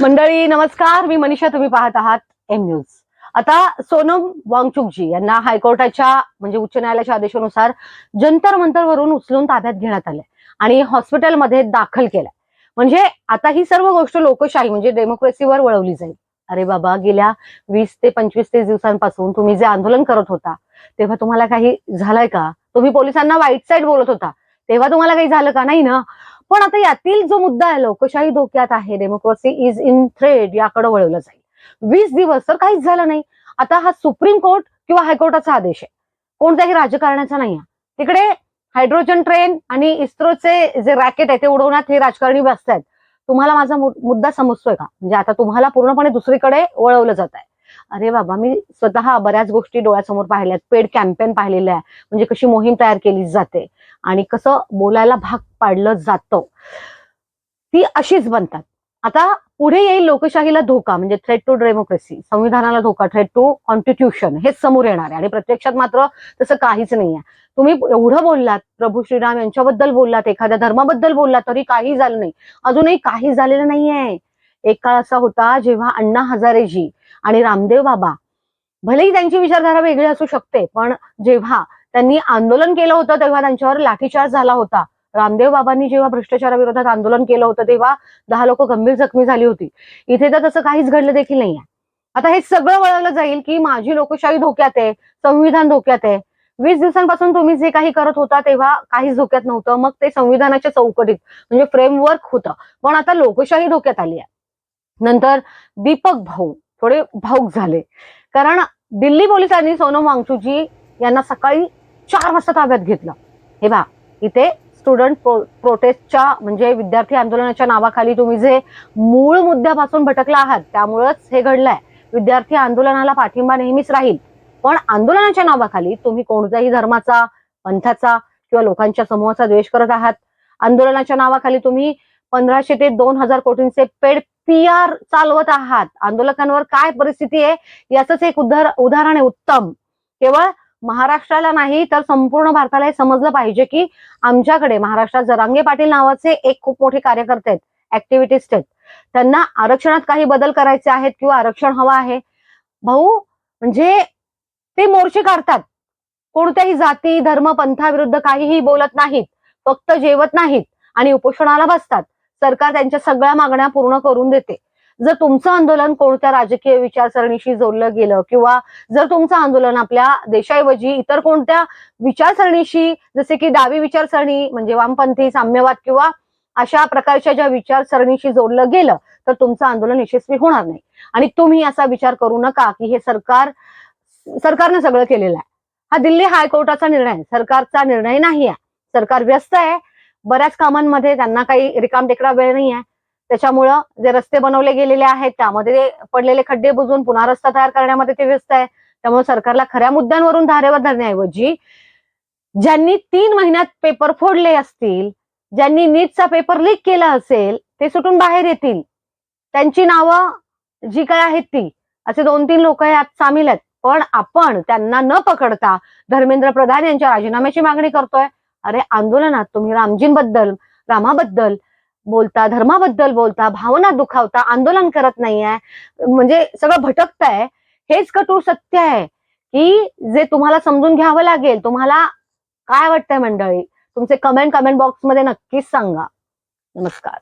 मंडळी नमस्कार, मी मनीषा, तुम्ही पाहत आहात एम न्यूज. आता सोनम वांगचुकजी यांना हायकोर्टाच्या म्हणजे उच्च न्यायालयाच्या आदेशानुसार जंतर मंतर वरून उचलून ताब्यात घेण्यात आले आणि हॉस्पिटलमध्ये दाखल केलं. म्हणजे आता ही सर्व गोष्ट लोकशाही म्हणजे डेमोक्रेसीवर वळवली जाईल. अरे बाबा, गेल्या 20 ते 25-30 दिवसांपासून तुम्ही जे आंदोलन करत होता तेव्हा तुम्हाला काही झालंय का? तुम्ही पोलिसांना वाईट साईड बोलत होता तेव्हा तुम्हाला काही झालं का? नाही ना. पण आता यातील जो मुद्दा आहे, लोकशाही धोक्यात आहे, डेमोक्रेसी इज इन थ्रेट, याकडे वळवलं जाईल. 20 दिवस तर काहीच झालं नाही. आता हा सुप्रीम कोर्ट किंवा हायकोर्टाचा आदेश आहे, कोणत्याही राजकारण्याचा नाही. तिकडे हायड्रोजन ट्रेन आणि इस्रोचे जे रॅकेट आहे ते उडवण्यात हे राजकारणी बसतायत. तुम्हाला माझा मुद्दा समजतोय का? म्हणजे आता तुम्हाला पूर्णपणे दुसरीकडे वळवलं जात आहे. अरे बाबा, मी स्वतः बऱ्याच गोष्टी डोळ्यासमोर पाहिल्यात, पेड कॅम्पेन पाहिलेलं आहे, म्हणजे कशी मोहीम तयार केली जाते आणि कसं बोलायला भाग पाडलं जातं, ती अशीच बनतात. आता पुढे येईल लोकशाहीला धोका, म्हणजे थ्रेट टू डेमोक्रेसी, संविधानाला धोका, थ्रेट टू कॉन्स्टिट्यूशन, हे समोर येणार आहे आणि प्रत्यक्षात मात्र तसं काहीच नाहीये. तुम्ही एवढं बोललात, प्रभू श्रीराम यांच्याबद्दल बोललात, एखाद्या धर्माबद्दल बोललात, तरी काही झालं नाही. अजूनही काही झालेलं नाहीये. एक काळ असा होता जेव्हा अण्णा हजारेजी आणि रामदेव बाबा, भलेही त्यांची विचारधारा वेगळी असू शकते, पण जेव्हा त्यांनी आंदोलन केलं होतं तेव्हा त्यांच्यावर लाठीचार्ज झाला होता. रामदेव बाबांनी जेव्हा भ्रष्टाचाराविरोधात आंदोलन केलं होतं तेव्हा 10 लोक गंभीर जखमी झाली होती. इथे तर तसं काहीच घडलं देखील नाहीये. आता हे सगळं वळवलं जाईल की माझी लोकशाही धोक्यात आहे, संविधान धोक्यात आहे. 20 दिवसांपासून तुम्ही जे काही करत होता तेव्हा काहीच धोक्यात नव्हतं. मग ते संविधानाच्या चौकटीत म्हणजे फ्रेमवर्क होतं, पण आता लोकशाही धोक्यात आली आहे. नंतर दीपक भाऊ थोडे भाऊक झाले, कारण दिल्ली पोलिसांनी सोनम वांगचुकजी यांना सकाळी 4 वाजता ताब्यात घेतलं. हे पहा, इथे स्टुडंट प्रोटेस्टच्या म्हणजे विद्यार्थी आंदोलनाच्या नावाखाली तुम्ही जे मूळ मुद्द्यापासून भटकला आहात त्यामुळेच हे घडलंय. विद्यार्थी आंदोलनाला पाठिंबा नेहमीच राहील, पण आंदोलनाच्या नावाखाली तुम्ही कोणत्याही धर्माचा, पंथाचा किंवा लोकांच्या समूहाचा द्वेष करत आहात. आंदोलनाच्या नावाखाली तुम्ही 1500 ते 2000 कोटींचे पेड PR चालवत आहात. आंदोलकांवर काय परिस्थिती आहे याचंच एक उदाहरण आहे उत्तम. केवळ महाराष्ट्राला नाही तर संपूर्ण भारताला हे समजलं पाहिजे की आमच्याकडे महाराष्ट्रात जरांगे पाटील नावाचे एक खूप मोठे कार्यकर्ते आहेत, ऍक्टिव्हिटिस्ट आहेत. त्यांना आरक्षणात काही बदल करायचे आहेत किंवा आरक्षण हवं आहे. भाऊ, म्हणजे ते मोर्चे काढतात, कोणत्याही जाती धर्म पंथाविरुद्ध काहीही बोलत नाहीत, फक्त जेवत नाहीत आणि उपोषणाला बसतात. सरकार त्यांच्या सगळ्या मागण्या पूर्ण करून देते. जर तुमचं आंदोलन कोणत्या राजकीय विचारसरणीशी जोडलं गेलं किंवा जर तुमचं आंदोलन आपल्या देशाऐवजी इतर कोणत्या विचारसरणीशी, जसे की डावी विचारसरणी म्हणजे वामपंथी, साम्यवाद किंवा अशा प्रकारच्या ज्या विचारसरणीशी जोडलं गेलं तर तुमचं आंदोलन यशस्वी होणार नाही. आणि तुम्ही असा विचार करू नका की हे सरकारने सगळं केलेलं आहे. हा दिल्ली हायकोर्टाचा निर्णय, सरकारचा निर्णय नाही आहे. सरकार व्यस्त आहे बऱ्याच कामांमध्ये, त्यांना काही रिकामटेकडा वेळ नाही आहे. त्याच्यामुळं जे रस्ते बनवले गेलेले आहेत त्यामध्ये पडलेले खड्डे बुजवून पुन्हा रस्ता तयार करण्यामध्ये ते व्यस्त आहे. त्यामुळे सरकारला खऱ्या मुद्द्यांवरून धारेवर धरण्याऐवजी ज्यांनी 3 महिन्यात पेपर फोडले असतील, ज्यांनी नीटचा पेपर लीक केला असेल, ते सुटून बाहेर येतील. त्यांची नावं जी काय आहेत ती, असे 2-3 लोक यात सामील आहेत. पण आपण त्यांना न पकडता धर्मेंद्र प्रधान यांच्या राजीनाम्याची मागणी करतोय. अरे, आंदोलनात तुम्ही रामजींबद्दल, रामाबद्दल बोलता, धर्माबद्दल बोलता, भावना दुखावता, आंदोलन करत नाहीये, म्हणजे सगळं भटकताय. हेच कटू सत्य आहे की जे तुम्हाला समजून घ्यावं लागेल. तुम्हाला काय वाटतंय मंडळी? तुमचे कमेंट बॉक्समध्ये नक्कीच सांगा. नमस्कार.